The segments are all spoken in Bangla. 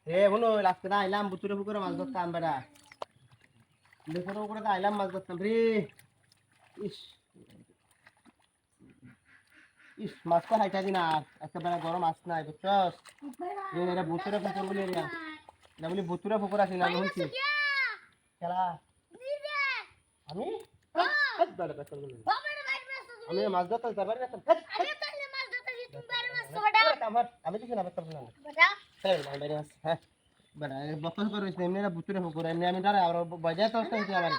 এ বলো লাগতে না আইলাম বুতুরে পুকুরে মাছ ধরতাম বেড়া বুতুরে পুকুরে তো আইলাম মাছ ধরতাম রে ইস ইস মাছ তো হাইটা দিনা একেবারে বড় মাছ নাই বুঝছস এরা বুতুরে পুকুর বলে এরিয়া না বলি বুতুরে পুকুর আছে না বলছি খেলা আমি বেড়া বেড়া আমি মাছ ধরতাম তারপরে আমি কিছু না বেড়া বাইরে মাছ হ্যাঁ বেড়া বকস করে এমনি না বুতুরে পুকুর এমনি আমি ধরে আর বাজায় তো হচ্ছে আমার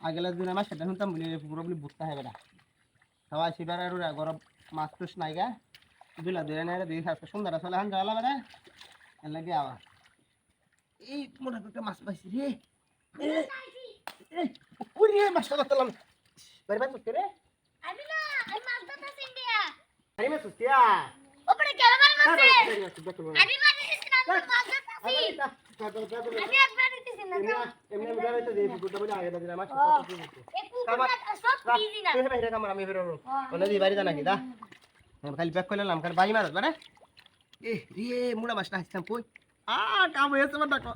আগের দিন আমার সেটা শুনতাম বলি পুরো বলি বুঝতে হয় বেটা সবাই শিবার আর গরম মাছ টুস নাই গা দুলা ধরে নেয় দুই সাতটা সুন্দর আসলে এখন যাওয়া বেটা এর লাগে আবার এই মোটা একটা মাছ পাইছি রে পুরি মাছটা ধরতাম বাড়ি মাছ ধরতে রে আমি না আমি মাছ ধরতেছি ইন্ডিয়া বাড়ি মাছ ধরতে আ ওপরে কেন মাছ আমি মাছ দিছি না মাছ ধরতেছি আমি একবার দিছি না এমনি আমি ধরে তো এই পুকুরটা বলে আগে দিলাম মাছ এই পুকুরটা সব দিছি না তুই বাইরে কামরা আমি বেরো ওনে দি বাড়ি জানা কি দা খালি প্যাক করে নিলাম খালি বাড়ি মারত মানে এ রে মুড়া মাছটা হাসতাম কই কাম হয়েছে আমার দেখো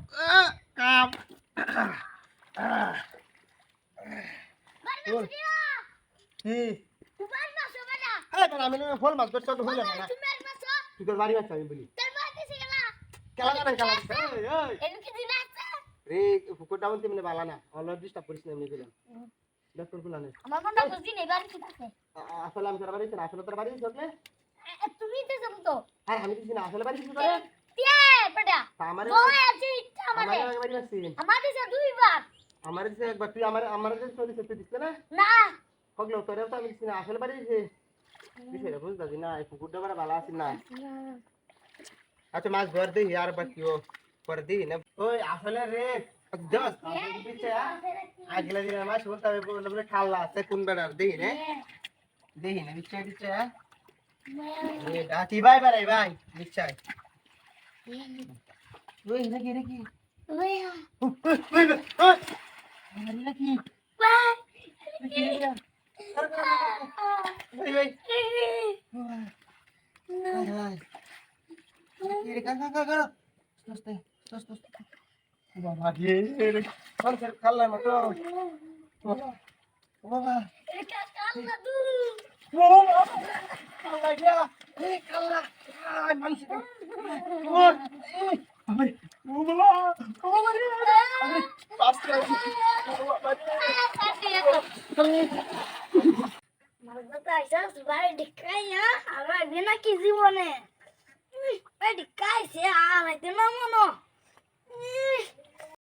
কাম বাড়ি মাছ দিয়া কি বাড়ি মাছ বেটা আমি ফল মাছ ধরছ তো হইলো না তুমি বাড়ি মাছ তুই তোর বাড়ি মাছ আমি বলি তোর বাড়ি দিছি গেলা কেলা না কেলা এই এর কি দিন আছে রে পুকুরটা বলতে মানে বালা না অলরেডি ডিস্টার্ব করিস না এমনি দিলাম ডাক্তার ফুলানে আমার মনটা বুঝি নেই বাড়ি কি আছে আসলে আমি তোর বাড়ি না আসলে তোর বাড়ি চলে তুমি তো যাবো তো হ্যাঁ আমি কিছু না আসলে বাড়ি কিছু করে তে বেটা আমারে ওই আছে ইচ্ছা আমারে আমারে বাড়ি আসছি আমাদের সে দুইবার আমারে যে একবার তুই আমারে যে সরি সত্যি দিছ না না হগলো তোরে তো আমি কিছু না আসলে বাড়ি যে বিষয়টা বুঝতে না এই পুকুরটা বড় ভালো আছে না আচ্ছা মাছ ধর দে यार বাকিও করে দি না ওই আসলে রে দস পিছে আগলা দিন মাছ বলতে হবে বলে খাল্লা আছে কোন বেড়া দেই রে দেই না পিছে পিছে রে ডাটি ভাই ভাই পিছে ওই নাকি নাকি ওই ওই নাকি বাই ওই ওই ये कर सोचते बाबा ये कौन से खाला मत बाबा এটা কান্না দু खाला गया ये खाला मन से और अबे बाबा अबे पास कर মাঝে আইসাস বাড়ি ঢিকাইয়া আমার বিনা কি জীবনে বাড়ি ঢিকাইছে আর আইতে না মনো